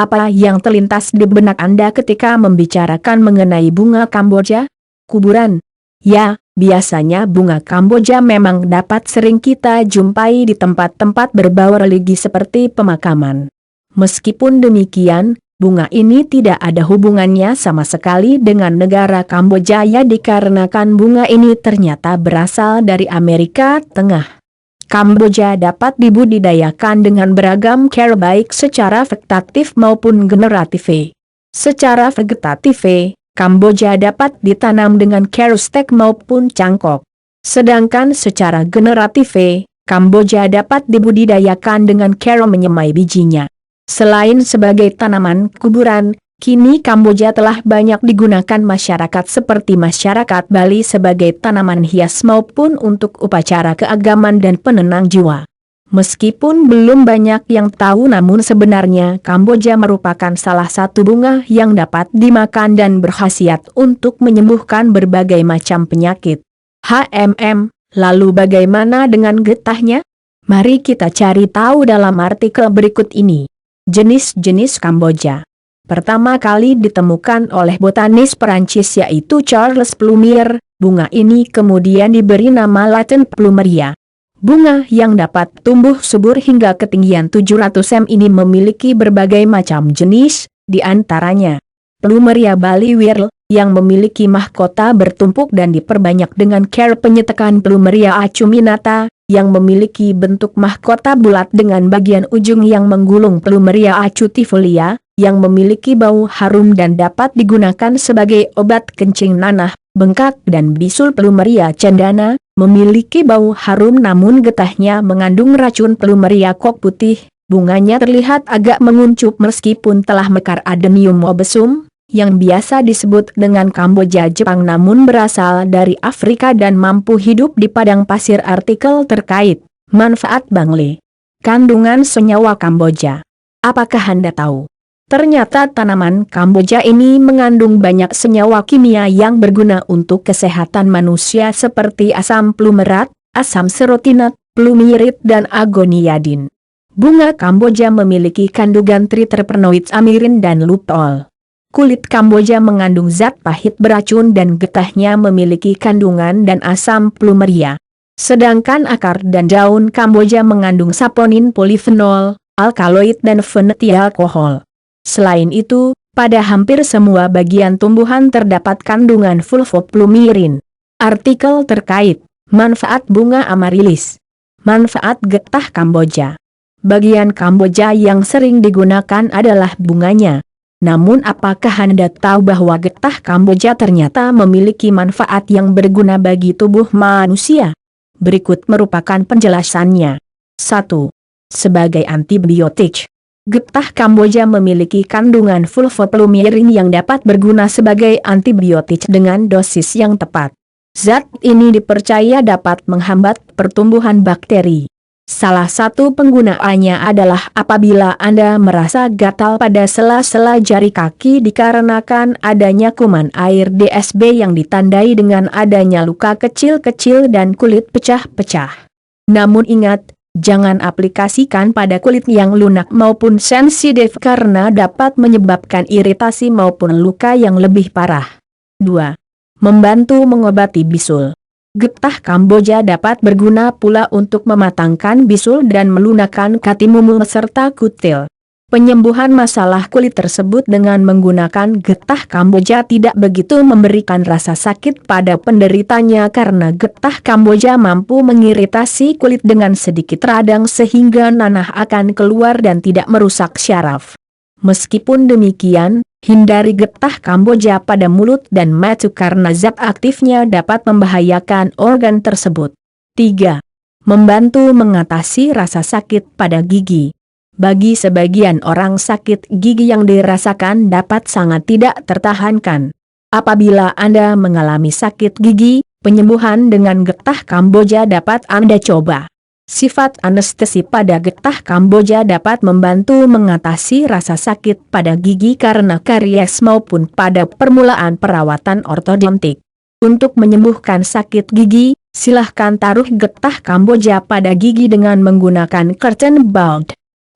Apa yang terlintas di benak Anda ketika membicarakan mengenai bunga Kamboja? Kuburan. Ya, biasanya bunga Kamboja memang dapat sering kita jumpai di tempat-tempat berbau religi seperti pemakaman. Meskipun demikian, bunga ini tidak ada hubungannya sama sekali dengan negara Kamboja ya dikarenakan bunga ini ternyata berasal dari Amerika Tengah. Kamboja dapat dibudidayakan dengan beragam cara baik secara vegetatif maupun generatif. Secara vegetatif, Kamboja dapat ditanam dengan cara stek maupun cangkok. Sedangkan secara generatif, Kamboja dapat dibudidayakan dengan cara menyemai bijinya. Selain sebagai tanaman kuburan, kini Kamboja telah banyak digunakan masyarakat seperti masyarakat Bali sebagai tanaman hias maupun untuk upacara keagamaan dan penenang jiwa. Meskipun belum banyak yang tahu namun sebenarnya Kamboja merupakan salah satu bunga yang dapat dimakan dan berkhasiat untuk menyembuhkan berbagai macam penyakit. Lalu bagaimana dengan getahnya? Mari kita cari tahu dalam artikel berikut ini. Jenis-jenis Kamboja. Pertama kali ditemukan oleh botanis Perancis yaitu Charles Plumier, bunga ini kemudian diberi nama Latin Plumeria. Bunga yang dapat tumbuh subur hingga ketinggian 700 cm ini memiliki berbagai macam jenis, di antaranya Plumeria Bali Wirl, yang memiliki mahkota bertumpuk dan diperbanyak dengan cara penyetekan Plumeria acuminata, yang memiliki bentuk mahkota bulat dengan bagian ujung yang menggulung Plumeria acutifolia, yang memiliki bau harum dan dapat digunakan sebagai obat kencing nanah, bengkak dan bisul Plumeria cendana, memiliki bau harum namun getahnya mengandung racun Plumeria kok putih, bunganya terlihat agak menguncup meskipun telah mekar Adenium obesum, yang biasa disebut dengan Kamboja Jepang namun berasal dari Afrika dan mampu hidup di padang pasir. Artikel terkait, manfaat Bangle. Kandungan senyawa Kamboja. Apakah Anda tahu? Ternyata tanaman Kamboja ini mengandung banyak senyawa kimia yang berguna untuk kesehatan manusia seperti asam plumerat, asam serotinat, plumirit dan agoniadin. Bunga Kamboja memiliki kandungan triterpenoids amirin dan lupol. Kulit Kamboja mengandung zat pahit beracun dan getahnya memiliki kandungan dan asam plumeria. Sedangkan akar dan daun Kamboja mengandung saponin polifenol, alkaloid dan fenetilalkohol. Selain itu, pada hampir semua bagian tumbuhan terdapat kandungan fulvoplumirin. Artikel terkait, manfaat bunga amarilis. Manfaat getah Kamboja. Bagian Kamboja yang sering digunakan adalah bunganya. Namun apakah Anda tahu bahwa getah Kamboja ternyata memiliki manfaat yang berguna bagi tubuh manusia? Berikut merupakan penjelasannya. 1. Sebagai antibiotik. Getah Kamboja memiliki kandungan fulvoplumirin yang dapat berguna sebagai antibiotik dengan dosis yang tepat. Zat ini dipercaya dapat menghambat pertumbuhan bakteri. Salah satu penggunaannya adalah apabila Anda merasa gatal pada sela-sela jari kaki dikarenakan adanya kuman air DSB yang ditandai dengan adanya luka kecil-kecil dan kulit pecah-pecah. Namun ingat, jangan aplikasikan pada kulit yang lunak maupun sensitif karena dapat menyebabkan iritasi maupun luka yang lebih parah. 2. Membantu mengobati bisul. Getah Kamboja dapat berguna pula untuk mematangkan bisul dan melunakkan katimumu serta kutil. Penyembuhan masalah kulit tersebut dengan menggunakan getah Kamboja tidak begitu memberikan rasa sakit pada penderitanya karena getah Kamboja mampu mengiritasi kulit dengan sedikit radang sehingga nanah akan keluar dan tidak merusak syaraf. Meskipun demikian, hindari getah Kamboja pada mulut dan mata karena zat aktifnya dapat membahayakan organ tersebut. 3. Membantu mengatasi rasa sakit pada gigi. Bagi sebagian orang sakit gigi yang dirasakan dapat sangat tidak tertahankan. Apabila Anda mengalami sakit gigi, penyembuhan dengan getah Kamboja dapat Anda coba. Sifat anestesi pada getah Kamboja dapat membantu mengatasi rasa sakit pada gigi karena karies maupun pada permulaan perawatan ortodontik. Untuk menyembuhkan sakit gigi, silahkan taruh getah Kamboja pada gigi dengan menggunakan cotton bud.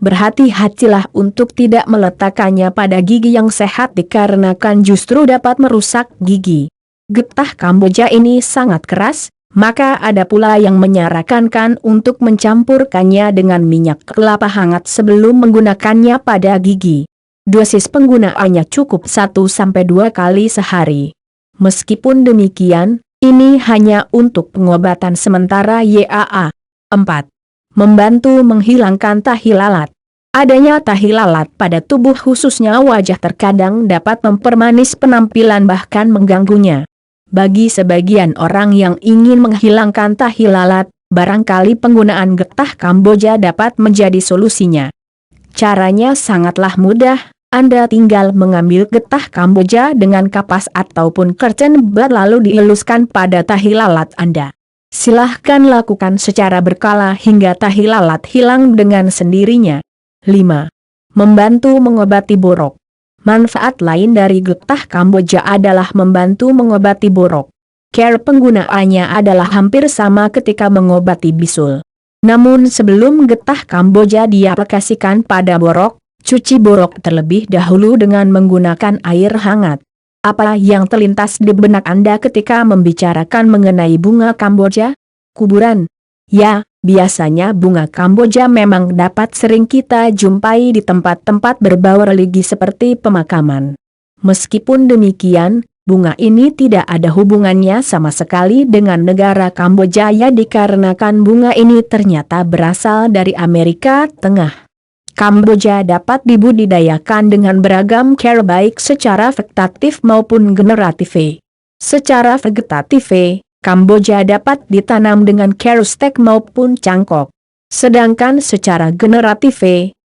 Berhati-hatilah untuk tidak meletakkannya pada gigi yang sehat dikarenakan justru dapat merusak gigi. Getah Kamboja ini sangat keras, maka ada pula yang menyarankan untuk mencampurkannya dengan minyak kelapa hangat sebelum menggunakannya pada gigi. Dosis penggunaannya cukup 1-2 kali sehari. Meskipun demikian, ini hanya untuk pengobatan sementara YAA. 4. Membantu menghilangkan tahi lalat. Adanya tahi lalat pada tubuh khususnya wajah terkadang dapat mempermanis penampilan bahkan mengganggunya. Bagi sebagian orang yang ingin menghilangkan tahi lalat, barangkali penggunaan getah Kamboja dapat menjadi solusinya. Caranya sangatlah mudah, Anda tinggal mengambil getah Kamboja dengan kapas ataupun kerten bud lalu dieluskan pada tahi lalat Anda. Silahkan lakukan secara berkala hingga tahi lalat hilang dengan sendirinya. 5. Membantu mengobati borok. Manfaat lain dari getah Kamboja adalah membantu mengobati borok. Cara penggunaannya adalah hampir sama ketika mengobati bisul. Namun sebelum getah Kamboja diaplikasikan pada borok, cuci borok terlebih dahulu dengan menggunakan air hangat. Apa yang terlintas di benak Anda ketika membicarakan mengenai bunga Kamboja? Kuburan. Ya, biasanya bunga Kamboja memang dapat sering kita jumpai di tempat-tempat berbau religi seperti pemakaman. Meskipun demikian, bunga ini tidak ada hubungannya sama sekali dengan negara Kamboja ya dikarenakan bunga ini ternyata berasal dari Amerika Tengah. Kamboja dapat dibudidayakan dengan beragam cara baik secara vegetatif maupun generatif. Secara vegetatif, Kamboja dapat ditanam dengan cara stek maupun cangkok. Sedangkan secara generatif,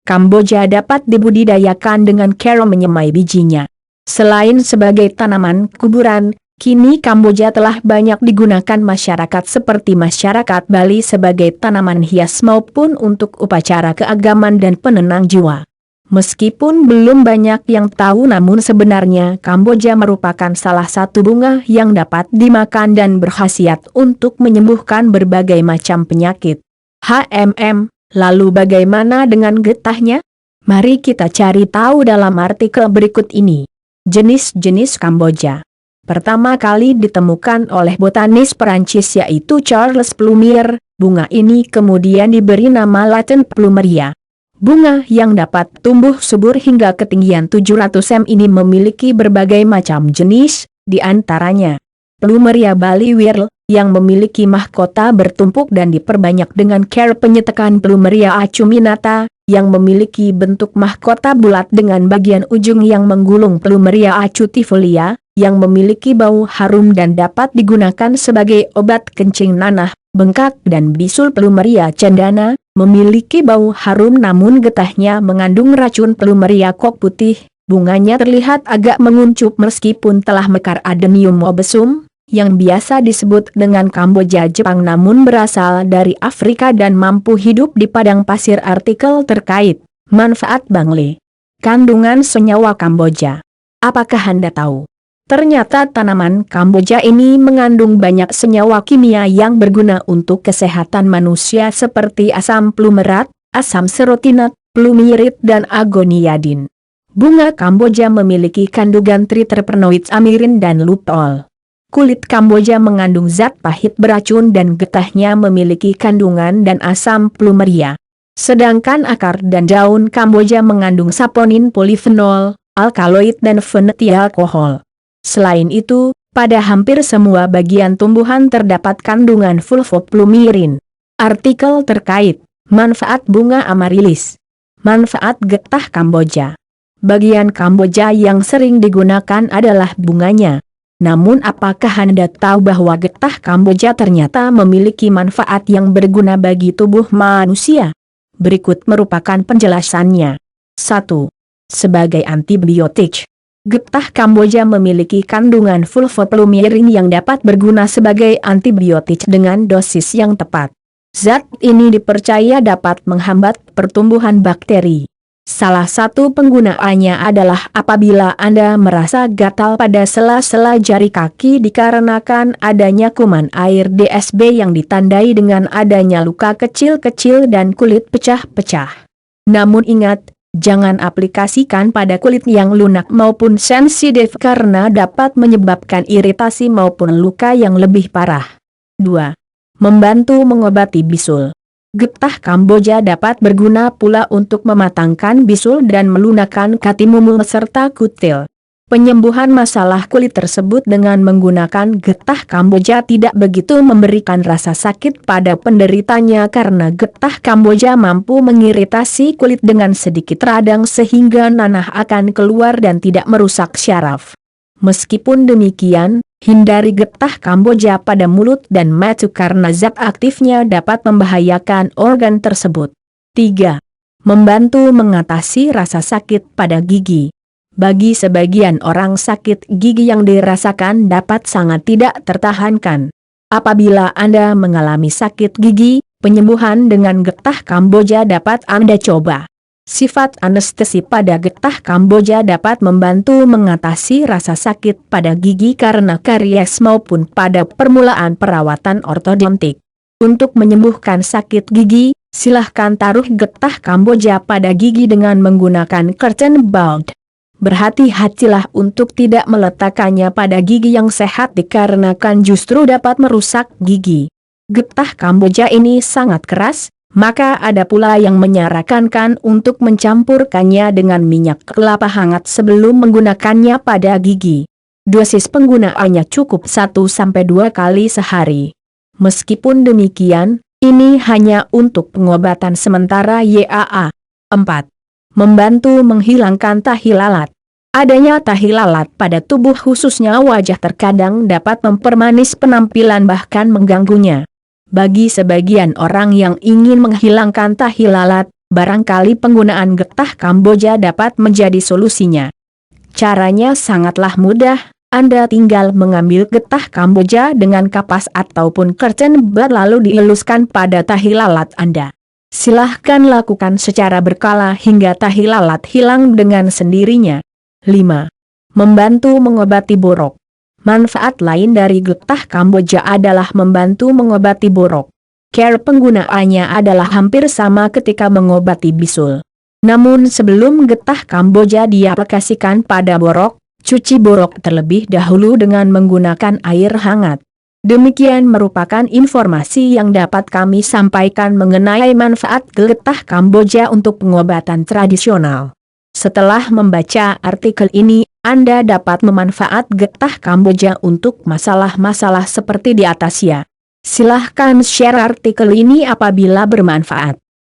Kamboja dapat dibudidayakan dengan cara menyemai bijinya. Selain sebagai tanaman kuburan, kini Kamboja telah banyak digunakan masyarakat seperti masyarakat Bali sebagai tanaman hias maupun untuk upacara keagamaan dan penenang jiwa. Meskipun belum banyak yang tahu namun sebenarnya Kamboja merupakan salah satu bunga yang dapat dimakan dan berkhasiat untuk menyembuhkan berbagai macam penyakit. Lalu bagaimana dengan getahnya? Mari kita cari tahu dalam artikel berikut ini. Jenis-jenis Kamboja. Pertama kali ditemukan oleh botanis Perancis yaitu Charles Plumier, bunga ini kemudian diberi nama Latin Plumeria. Bunga yang dapat tumbuh subur hingga ketinggian 700 cm ini memiliki berbagai macam jenis, di antaranya Plumeria Bali Wirl, yang memiliki mahkota bertumpuk dan diperbanyak dengan cara penyetekan Plumeria acuminata, yang memiliki bentuk mahkota bulat dengan bagian ujung yang menggulung Plumeria acutifolia, yang memiliki bau harum dan dapat digunakan sebagai obat kencing nanah, bengkak dan bisul Plumeria cendana, memiliki bau harum namun getahnya mengandung racun Plumeria kok putih, bunganya terlihat agak menguncup meskipun telah mekar Adenium obesum, yang biasa disebut dengan Kamboja Jepang namun berasal dari Afrika dan mampu hidup di padang pasir. Artikel terkait manfaat Bangle. Kandungan senyawa Kamboja. Apakah Anda tahu? Ternyata tanaman Kamboja ini mengandung banyak senyawa kimia yang berguna untuk kesehatan manusia seperti asam plumerat, asam serotinat, plumirit dan agoniadin. Bunga Kamboja memiliki kandungan triterpenoids amirin dan lupol. Kulit Kamboja mengandung zat pahit beracun dan getahnya memiliki kandungan dan asam plumeria. Sedangkan akar dan daun Kamboja mengandung saponin polifenol, alkaloid dan fenetialkohol. Selain itu, pada hampir semua bagian tumbuhan terdapat kandungan fulvoplumirin. Artikel terkait manfaat bunga amarilis. Manfaat getah Kamboja. Bagian Kamboja yang sering digunakan adalah bunganya. Namun apakah Anda tahu bahwa getah Kamboja ternyata memiliki manfaat yang berguna bagi tubuh manusia? Berikut merupakan penjelasannya. 1. Sebagai antibiotik. Getah Kamboja memiliki kandungan fulvoplumirin yang dapat berguna sebagai antibiotik dengan dosis yang tepat. Zat ini dipercaya dapat menghambat pertumbuhan bakteri. Salah satu penggunaannya adalah apabila Anda merasa gatal pada sela-sela jari kaki dikarenakan adanya kuman air DSB yang ditandai dengan adanya luka kecil-kecil dan kulit pecah-pecah. Namun ingat, jangan aplikasikan pada kulit yang lunak maupun sensitif karena dapat menyebabkan iritasi maupun luka yang lebih parah. 2. Membantu mengobati bisul. Getah Kamboja dapat berguna pula untuk mematangkan bisul dan melunakkan katimumu serta kutil. Penyembuhan masalah kulit tersebut dengan menggunakan getah Kamboja tidak begitu memberikan rasa sakit pada penderitanya karena getah Kamboja mampu mengiritasi kulit dengan sedikit radang sehingga nanah akan keluar dan tidak merusak syaraf. Meskipun demikian, hindari getah Kamboja pada mulut dan mata karena zat aktifnya dapat membahayakan organ tersebut. 3. Membantu mengatasi rasa sakit pada gigi. Bagi sebagian orang sakit gigi yang dirasakan dapat sangat tidak tertahankan. Apabila Anda mengalami sakit gigi, penyembuhan dengan getah Kamboja dapat Anda coba. Sifat anestesi pada getah Kamboja dapat membantu mengatasi rasa sakit pada gigi karena karies maupun pada permulaan perawatan ortodontik. Untuk menyembuhkan sakit gigi, silahkan taruh getah Kamboja pada gigi dengan menggunakan cotton bud. Berhati-hatilah untuk tidak meletakkannya pada gigi yang sehat dikarenakan justru dapat merusak gigi. Getah Kamboja ini sangat keras, maka ada pula yang menyarankan untuk mencampurkannya dengan minyak kelapa hangat sebelum menggunakannya pada gigi. Dosis penggunaannya cukup 1-2 kali sehari. Meskipun demikian, ini hanya untuk pengobatan sementara YAA. 4. Membantu menghilangkan tahi lalat. Adanya tahi lalat pada tubuh khususnya wajah terkadang dapat mempermanis penampilan bahkan mengganggunya. Bagi sebagian orang yang ingin menghilangkan tahi lalat, barangkali penggunaan getah Kamboja dapat menjadi solusinya. Caranya sangatlah mudah, Anda tinggal mengambil getah Kamboja dengan kapas ataupun cotton bud lalu dieluskan pada tahi lalat Anda. Silahkan lakukan secara berkala hingga tahi lalat hilang dengan sendirinya. 5. Membantu mengobati borok. Manfaat lain dari getah Kamboja adalah membantu mengobati borok. Cara penggunaannya adalah hampir sama ketika mengobati bisul. Namun sebelum getah Kamboja diaplikasikan pada borok, cuci borok terlebih dahulu dengan menggunakan air hangat. Demikian merupakan informasi yang dapat kami sampaikan mengenai manfaat getah Kamboja untuk pengobatan tradisional. Setelah membaca artikel ini, Anda dapat memanfaat getah Kamboja untuk masalah-masalah seperti di atas ya. Silahkan share artikel ini apabila bermanfaat.